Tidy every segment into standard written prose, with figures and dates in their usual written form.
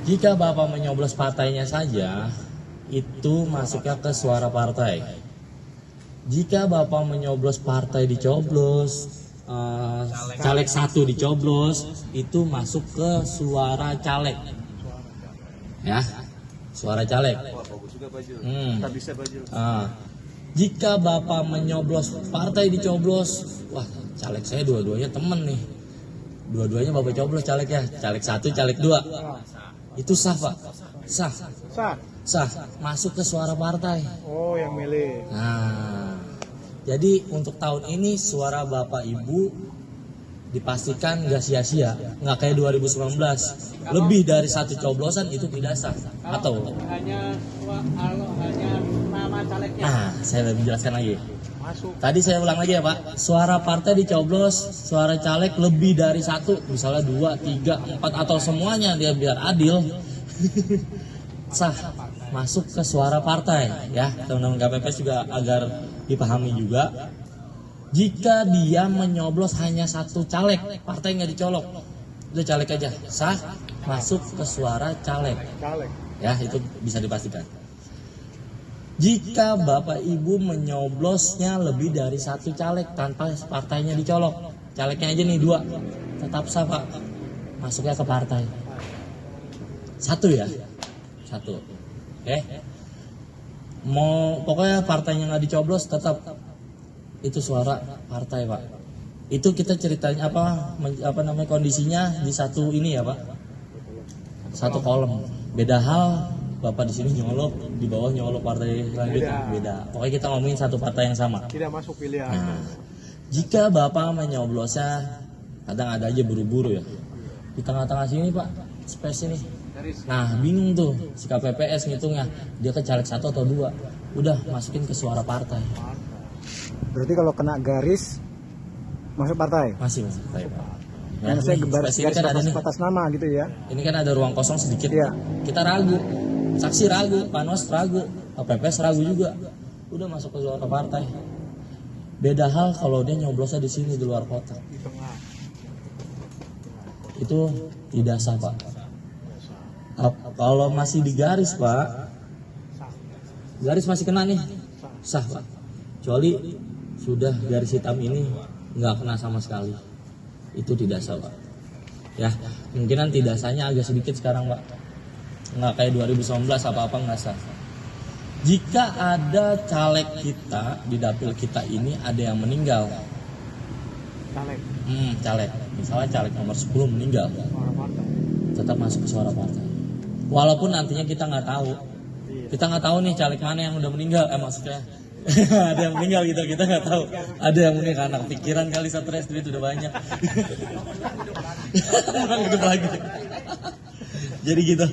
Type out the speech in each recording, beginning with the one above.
Jika Bapak menyoblos partainya saja, itu masuknya ke suara partai. Jika Bapak menyoblos partai dicoblos, caleg satu dicoblos, itu masuk ke suara caleg. Ya, suara caleg. Jika Bapak menyoblos partai dicoblos, wah caleg saya dua-duanya temen nih. Dua-duanya Bapak coblos caleg ya, caleg satu, caleg dua. Itu sah Pak, sah. Masuk ke suara partai. Oh, yang milih. Nah, jadi untuk tahun ini suara Bapak Ibu dipastikan nggak sia-sia, nggak kayak 2019. Lebih dari satu coblosan itu tidak sah. Atau hanya nama calegnya. nah, saya lebih jelaskan lagi. Masuk. Tadi saya ulang lagi ya Pak, suara partai dicoblos, suara caleg lebih dari satu, misalnya 2, 3, 4 atau semuanya dia biar adil, sah masuk ke suara partai ya. Teman-teman KPPS juga agar dipahami juga. Jika dia menyoblos hanya satu caleg, partai nggak dicolok, udah caleg aja, sah masuk ke suara caleg. Ya itu bisa dipastikan. Jika Bapak Ibu menyoblosnya lebih dari satu caleg tanpa partainya dicolok, calegnya aja nih 2, tetap sah Pak, masuknya ke partai. Satu ya, satu. Oke. Mau pokoknya partainya nggak dicoblos tetap itu suara partai Pak. Itu kita ceritanya apa namanya kondisinya di satu ini ya Pak, satu kolom. Beda hal Bapak di sini nyolok, di bawah nyolok partai selanjutnya beda. Pokoknya kita ngomongin satu partai yang sama. Tidak masuk pilihan. Nah, jika Bapak menyoblosnya, kadang ada aja buru-buru ya. Di tengah-tengah sini Pak, space ini. Nah, bingung tuh si KPPS ngitungnya. Dia ke caleg 1 atau 2. Udah masukin ke suara partai. Berarti kalau kena garis masuk partai. Masih partai Pak. Nah, saya garis kan ada nih. batas nama gitu ya. Ini kan ada ruang kosong sedikit. Iya. Kita ragu. Saksi ragu, Panos ragu, KPPS ragu juga. Udah masuk ke suara partai. Beda hal kalau dia nyoblosnya di sini di luar kotak. Di tengah. Itu tidak sah Pak. Kalau masih di garis Pak, garis masih kena nih, sah Pak. Kecuali sudah garis hitam ini nggak kena sama sekali, itu tidak sah Pak. Ya, kemungkinan tidak sahnya agak sedikit sekarang Pak. Nggak kayak 2019 apa-apa nggak sah. Jika ada caleg kita di dapil kita ini ada yang meninggal, caleg, misalnya caleg nomor 10 meninggal, tetap masuk ke suara partai. Walaupun nantinya kita nggak tahu nih caleg mana yang udah meninggal, maksudnya ada yang meninggal gitu, kita nggak tahu. Ada yang meninggal anak pikiran kali, stres, duit udah banyak. Hidup lagi. Jadi gitu.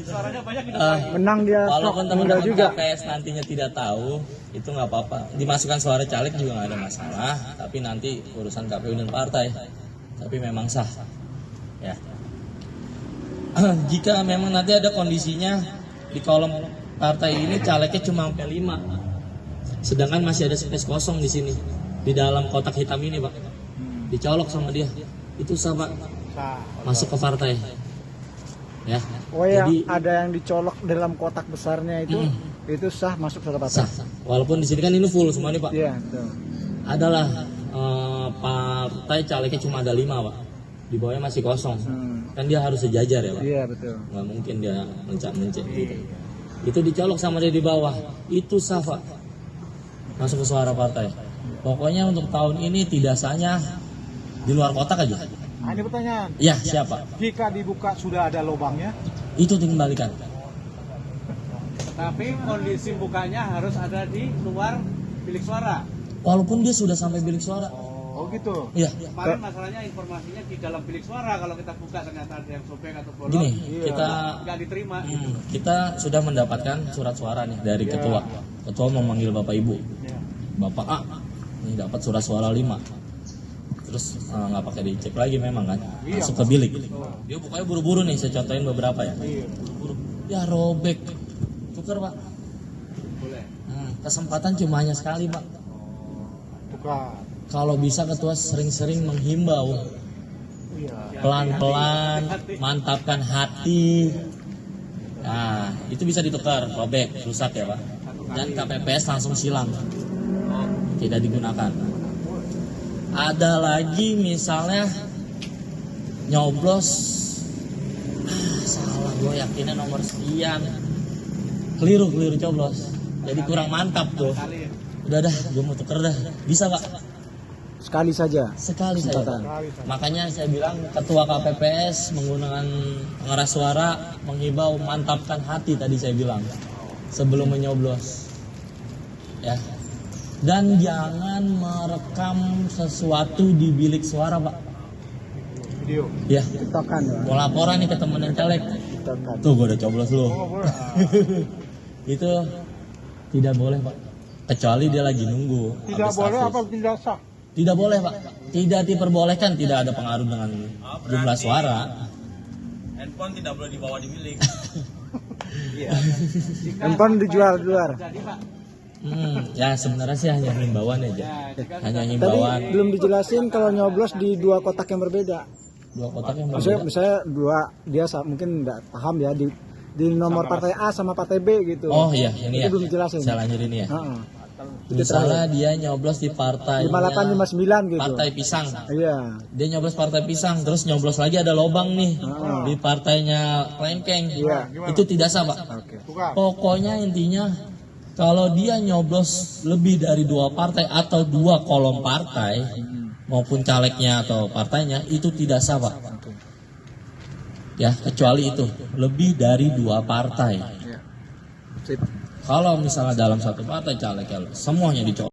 Menang dia. Walaupun teman-teman juga KPS nantinya tidak tahu, itu nggak apa-apa. Dimasukkan suara caleg juga nggak ada masalah. Tapi nanti urusan KPU dan partai. Tapi memang sah. Ya. Jika memang nanti ada kondisinya di kolom partai ini calegnya cuma sampai 5, sedangkan masih ada space kosong di sini di dalam kotak hitam ini Pak, dicolok sama dia, itu sah Pak, masuk ke partai. Ya. Oh ya, jadi ada yang dicolok dalam kotak besarnya itu sah masuk ke partai. Sah. Walaupun di sini kan ini full semua nih Pak. Iya, betul. Adalah partai calegnya cuma ada 5 Pak. Di bawahnya masih kosong. Kan dia harus sejajar ya Pak. Iya, betul. Nggak mungkin dia mencet gitu. Itu dicolok sama dia di bawah. Itu sah Pak, masuk ke suara partai. Pokoknya untuk tahun ini tidak sahnya di luar kotak aja. Nah, ini pertanyaan. Ya, siapa? Jika dibuka sudah ada lubangnya, itu dikembalikan. Tapi kondisi bukanya harus ada di luar bilik suara. Walaupun dia sudah sampai bilik suara. Oh gitu. Iya. Kemarin masalahnya informasinya di dalam bilik suara, kalau kita buka ternyata ada yang sobek atau bolong. Gini, Iya. kita nggak diterima. Kita sudah mendapatkan surat suara nih dari ketua. Ketua memanggil Bapak Ibu. Bapak A, ini dapat surat suara 5. Terus nggak pakai dicek lagi memang kan, masuk ke bilik. Dia bukanya buru-buru nih, saya contohin beberapa ya. Buru-buru. Ya robek, tukar Pak. Boleh. Kesempatan cuma hanya sekali Pak. Tukar. Kalau bisa ketua sering-sering menghimbau, pelan-pelan, mantapkan hati. Nah, itu bisa ditukar, robek, rusak ya Pak. Dan KPPS langsung silang, tidak digunakan. Ada lagi misalnya nyoblos, salah gue yakinnya nomor sekian, keliru coblos, jadi kurang mantap tuh. Kali. Udah dah, gue mau tuker dah, bisa Pak? Sekali saja. Sekali saja. Kesempatan. Makanya saya bilang ketua KPPS menggunakan pengeras suara menghibau mantapkan hati tadi saya bilang sebelum menyoblos. Ya. Dan jangan merekam sesuatu di bilik suara, Pak. Video. Ya. Tiktokan ya. Mau laporan nih ke temen yang caleg. Tiktokan. Tuh gue udah coblos lu. Itu tidak boleh, Pak. Kecuali dia lagi nunggu. Tidak boleh apa tidak sah? Tidak boleh Pak, tidak diperbolehkan, tidak ada pengaruh dengan jumlah suara. Handphone tidak boleh dibawa di bilik. Iya. Handphone dijual di luar. Jadi Pak. Ya sebenarnya sih hanya himbauan aja, Ya, jika hanya Tadi himbauan. belum dijelasin kalau nyoblos di dua kotak yang berbeda. Dua kotak yang Maksudnya berbeda. misalnya dua, dia mungkin nggak paham ya di nomor partai A sama partai B gitu. Oh iya, ini ya. Itu belum dijelasin. Saya lanjutin ya. Heeh. Misalnya dia nyoblos di partainya 5859 gitu. Partai Pisang. Iya. Dia nyoblos partai Pisang, terus nyoblos lagi ada lobang nih di partainya Klengkeng. Iya. Itu tidak sah Pak. Oke. Pokoknya intinya kalau dia nyoblos lebih dari dua partai atau dua kolom partai maupun calegnya atau partainya itu tidak sah Pak. Ya kecuali itu lebih dari dua partai. Iya. Sip. Kalau misalnya dalam satu partai caleg semuanya dicoba.